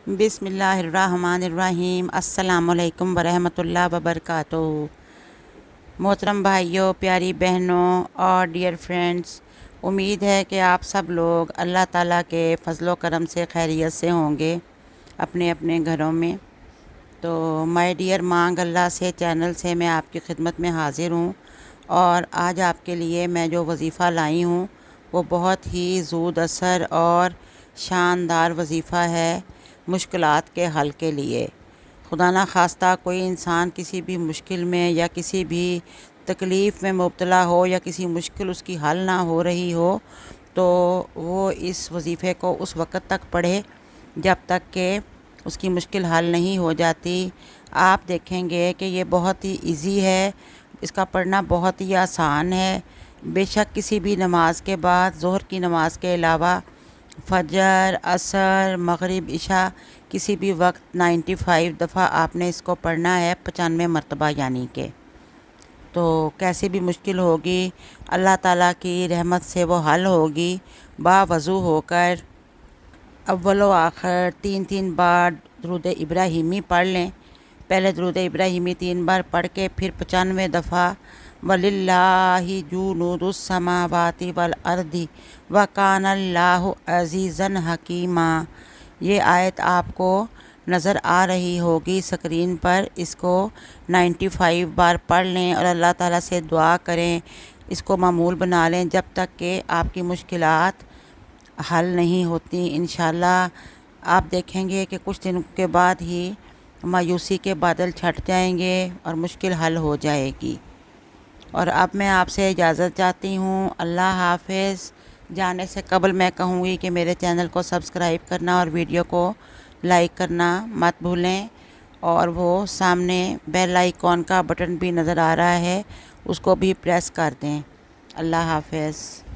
बिस्मिल्लाहिर्रहमानिर्रहीम। अस्सलामुअलैकुम वरहमतुल्लाह वबरकातुहू। मोहतरम भाइयों, प्यारी बहनों और डियर फ्रेंड्स, उम्मीद है कि आप सब लोग अल्लाह ताला के फ़ज़ल व करम से खैरियत से होंगे अपने अपने घरों में। तो माय डियर मांग अल्लाह से चैनल से मैं आपकी खिदमत में हाज़िर हूँ और आज आपके लिए मैं जो वज़ीफ़ा लाई हूँ वो बहुत ही ज़ूद असर और शानदार वज़ीफ़ा है मुश्किलात के हल के लिए। खुदा ना खास्ता कोई इंसान किसी भी मुश्किल में या किसी भी तकलीफ़ में मुब्तला हो या किसी मुश्किल उसकी हल ना हो रही हो तो वो इस वज़ीफ़े को उस वक़्त तक पढ़े जब तक कि उसकी मुश्किल हल नहीं हो जाती। आप देखेंगे कि ये बहुत ही इजी है, इसका पढ़ना बहुत ही आसान है। बेशक किसी भी नमाज के बाद, ज़ोहर की नमाज के अलावा फजर, असर, मगरिब, इशा किसी भी वक्त 95 दफ़ा आपने इसको पढ़ना है, 95 मरतबा यानी के। तो कैसी भी मुश्किल होगी अल्लाह ताला की रहमत से वो हल होगी। बावज़ू होकर अव्वल व आखिर 3 बार दुरूद इब्राहिमी पढ़ लें। पहले दुरूद इब्राहिमी 3 बार पढ़ के फिर 95 दफ़ा वलिल्लाहि जुनूदुस समावाति वल अर्दी व कानल्लाहु अज़ीज़न हकीमा। ये आयत आपको नज़र आ रही होगी स्क्रीन पर। इसको 95 बार पढ़ लें और अल्लाह ताला से दुआ करें, इसको मामूल बना लें जब तक कि आपकी मुश्किलात हल नहीं होती। इंशाल्लाह आप देखेंगे कि कुछ दिनों के बाद ही मायूसी के बादल छट जाएंगे और मुश्किल हल हो जाएगी। और अब मैं आपसे इजाज़त चाहती हूँ। अल्लाह हाफ़िज़। जाने से कबल मैं कहूँगी कि मेरे चैनल को सब्सक्राइब करना और वीडियो को लाइक करना मत भूलें और वो सामने बेल आइकॉन का बटन भी नज़र आ रहा है, उसको भी प्रेस कर दें। अल्लाह हाफ़िज़।